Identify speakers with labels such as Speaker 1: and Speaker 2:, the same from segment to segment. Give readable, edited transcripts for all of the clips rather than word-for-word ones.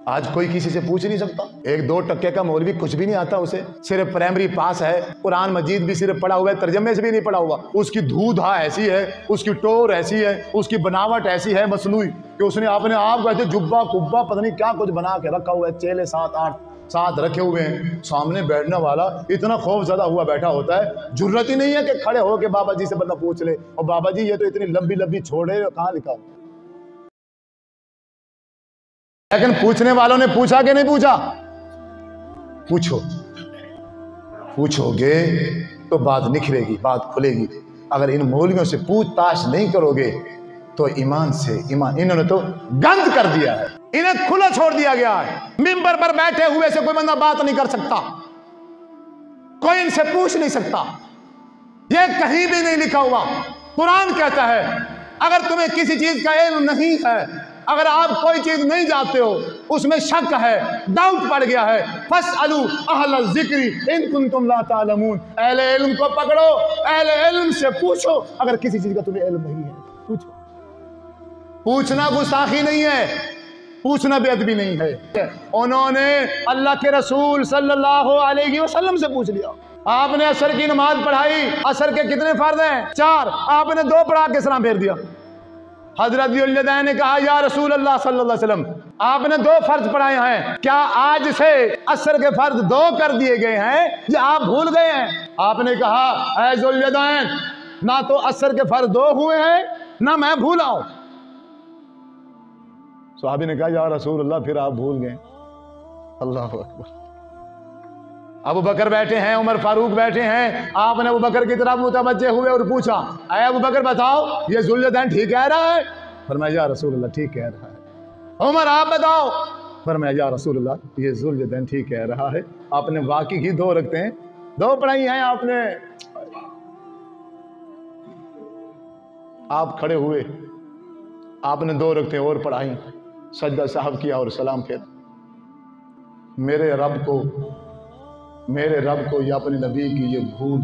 Speaker 1: आज कोई किसी से पूछ नहीं सकता। 1-2% का मौलवी कुछ भी नहीं आता उसे, सिर्फ प्राइमरी पास है, कुरान मजीद भी सिर्फ पढ़ा हुआ है, तर्जमे से भी नहीं पढ़ा हुआ। उसकी धूधा ऐसी है, उसकी टोर ऐसी है, उसकी बनावट ऐसी है मसनूई कि उसने अपने आप को ऐसे जुब्बा कुब्बा पता नहीं क्या कुछ बना के रखा हुआ है, चेले 7-8 रखे हुए हैं। सामने बैठने वाला इतना खौफ ज़्यादा हुआ बैठा होता है, जुर्रत ही नहीं है कि खड़े हो के बाबा जी से बंदा पूछ ले, और बाबा जी ये तो इतनी लंबी लंबी छोड़े, कहाँ लिखा हो। लेकिन पूछने वालों ने पूछा कि नहीं पूछा? पूछो, पूछोगे तो बात निखरेगी, बात खुलेगी। अगर इन मौलवियों से पूछताछ नहीं करोगे तो ईमान से ईमान, इन्होंने तो गंद कर दिया है, इन्हें खुला छोड़ दिया गया है। मिंबर पर बैठे हुए से कोई बंदा बात नहीं कर सकता, कोई इनसे पूछ नहीं सकता, ये कहीं भी नहीं लिखा हुआ। कुरान कहता है अगर तुम्हें किसी चीज का इल्म नहीं है, अगर आप कोई चीज नहीं जानते हो, उसमें शक है, डाउट पड़ गया है, फस्अलू अहल ज़िक्री इन कुंतुम ला तालमून, अहले इल्म को पकड़ो, अहले इल्म से पूछो। अगर किसी चीज का तुम्हें इल्म नहीं है पूछो। पूछना गुस्ताखी नहीं है, पूछना बेअदबी नहीं है। उन्होंने अल्लाह के रसूल सल्लल्लाहु अलैहि वसल्लम से पूछ लिया। आपने असर की नमाज पढ़ाई, असर के कितने फर्ज हैं? 4, आपने 2 पढ़ा के सलाम फेर दिया। हजरत ज़ुल्यदैन ने कहा या रसूल अल्लाह सल्लल्लाहु अलैहि वसल्लम, आपने 2 फर्ज पढ़ाए हैं, क्या आज से असर के फर्ज 2 कर दिए गए हैं या आप भूल गए हैं? आपने कहा ऐ ज़ुल्यदैन, ना तो असर के फर्ज 2 हुए हैं ना मैं भूला हूं। सहाबी ने कहा या रसूल अल्लाह, फिर आप भूल गए। अल्लाह अकबर। अबू बकर बैठे हैं, उमर फारूक बैठे हैं, आपने अबू बकर की तरफ मुतवज्जे हुए और पूछा अय अबू बकर बताओ ये ज़ुल्यदैन ठीक कह रहा है? फरमाया या रसूल अल्लाह ठीक कह रहा है। उमर आप बताओ? फरमाया या रसूल अल्लाह ये ज़ुल्यदैन ठीक कह रहा है। आपने वाकई ही 2 रखते हैं, 2 पढ़ाई हैं आपने। आप खड़े हुए, आपने 2 रखते हैं और पढ़ाई, सजदा साहब किया और सलाम फेर। मेरे रब को या अपने नबी की ये भूल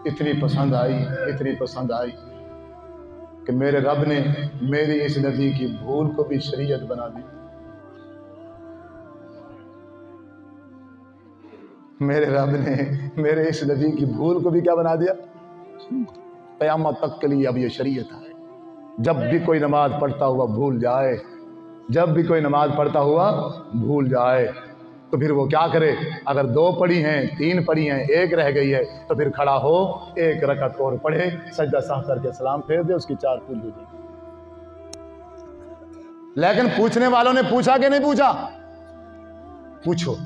Speaker 1: इतनी पसंद आई कि मेरे रब ने मेरी इस नबी की भूल को भी शरीयत बना दी। मेरे रब ने मेरे इस नबी की भूल को भी क्या बना दिया? क़यामत तक के लिए अब ये शरीयत है। जब भी कोई नमाज पढ़ता हुआ भूल जाए, जब भी कोई नमाज पढ़ता हुआ भूल जाए, तो फिर वो क्या करे? अगर 2 पढ़ी हैं, 3 पढ़ी हैं, 1 रह गई है, तो फिर खड़ा हो, 1 रकअत और पढ़े, सजदा साहब करके सलाम फेर दे, उसकी 4 पूरी हो जाएगी। लेकिन पूछने वालों ने पूछा कि नहीं पूछा? पूछो।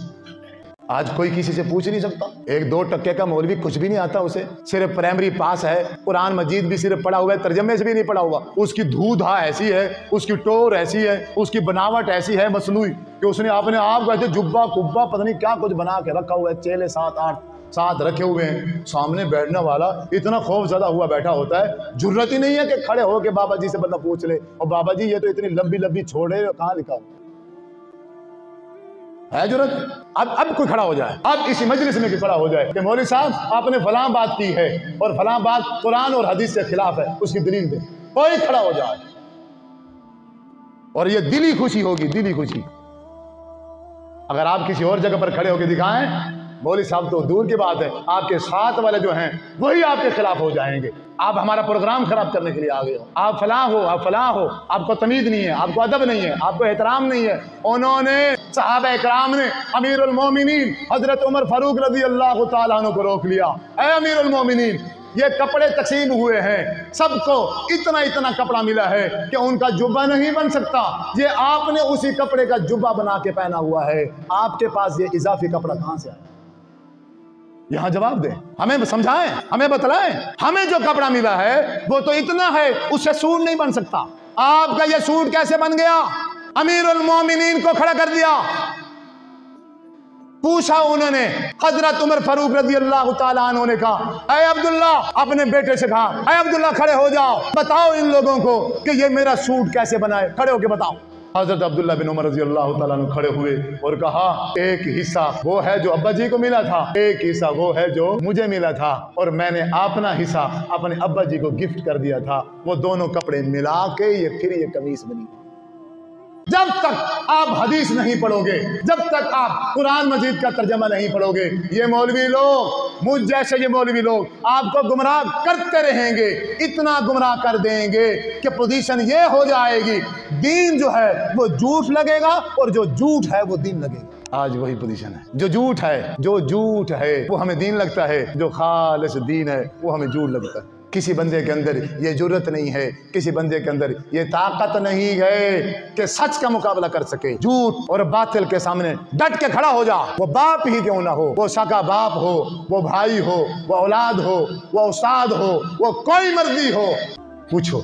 Speaker 1: आज कोई किसी से पूछ नहीं सकता। 1-2% का मौलवी कुछ भी नहीं आता उसे, सिर्फ प्राइमरी पास है, कुरान मजीद भी सिर्फ पढ़ा हुआ है, तर्जमे से भी नहीं पढ़ा हुआ। उसकी धूधा ऐसी है, उसकी टोर ऐसी है, उसकी बनावट ऐसी है मसनूई कि उसने अपने आप को ऐसे जुब्बा कुब्बा पता नहीं क्या कुछ बना के रखा हुआ है, चेले 7-8 रखे हुए हैं। सामने बैठने वाला इतना खौफ ज़्यादा हुआ बैठा होता है, जुर्रत ही नहीं है कि खड़े हो के बाबा जी से बंदा पूछ ले, और बाबा जी ये तो इतनी लंबी लंबी छोड़े, कहाँ लिखा हो है जरूरत? अब कोई खड़ा हो जाए, अब इसी मजलिस में खड़ा हो जाए कि मौलवी साहब आपने फलां बात की है और फलां बात कुरान और हदीस के खिलाफ है, उसकी दलील दे। कोई खड़ा हो जाए और ये दिली खुशी होगी, दिली खुशी। अगर आप किसी और जगह पर खड़े होकर दिखाएं, मौलवी साहब तो दूर की बात है, आपके साथ वाले जो हैं वही आपके खिलाफ हो जाएंगे। आप हमारा प्रोग्राम खराब करने के लिए आ गए हो, आप फलां हो, आप फलां हो, आपको तमीज़ नहीं है, आपको अदब नहीं है, आपको एहतराम नहीं है। उन्होंने सहाबा इकराम ने अमीरुल मोमिनीन हजरत उमर फारूक रज़ी अल्लाह तआला अन्हु को रोक लिया। ऐ अमीरुल मोमिनीन, ये कपड़े तकसीम हुए हैं, सबको इतना इतना कपड़ा मिला है कि उनका जुब्बा नहीं बन सकता, ये आपने उसी कपड़े का जुब्बा बना के पहना हुआ है, आपके पास ये इजाफी कपड़ा कहां से आया? यहां जवाब दें, हमें समझाएं, हमें बतलाएं। हमें जो कपड़ा मिला है वो तो इतना है, उससे सूट नहीं बन सकता। आपका ये सूट कैसे बन गया? अमीरुल मोमिनीन को खड़ा कर दिया। पूछा उन्होंने, हजरत उमर फारूक रज़ी अल्लाह तआला अन्हु ने कहा, ऐ अब्दुल्ला, अपने बेटे से कहा, ऐ अब्दुल्ला खड़े हो जाओ, बताओ इन लोगों को कि ये मेरा सूट कैसे बनाए, खड़े होके बताओ। हजरत अब्दुल्ला बिन उमर रज़ी अल्लाह तआला अन्हु खड़े हुए और कहा, एक हिस्सा वो है जो अब्बा जी को मिला था, एक हिस्सा वो है जो मुझे मिला था, और मैंने अपना हिस्सा अपने अब्बा जी को गिफ्ट कर दिया था। वो दोनों कपड़े मिला के ये फिर ये कमीज बनी। जब तक आप हदीस नहीं पढ़ोगे, जब तक आप कुरान मजीद का तर्जमा नहीं पढ़ोगे, ये मौलवी लोग, मुझ जैसे ये मौलवी लोग आपको गुमराह करते रहेंगे, इतना गुमराह कर देंगे कि पोजीशन ये हो जाएगी, दीन जो है वो झूठ लगेगा और जो झूठ है वो दीन लगेगा। आज वही पोजीशन है, जो झूठ है वो हमें दीन लगता है, जो खालिस दीन है वो हमें झूठ लगता है। किसी बंदे के अंदर ये जुर्रत नहीं है, किसी बंदे के अंदर ये ताकत नहीं है कि सच का मुकाबला कर सके। झूठ और बातिल के सामने डट के खड़ा हो जा, वो बाप ही क्यों ना हो, वो सगा बाप हो, वो भाई हो, वो औलाद हो, वो उस्ताद हो, वो कोई मर्जी हो, पूछो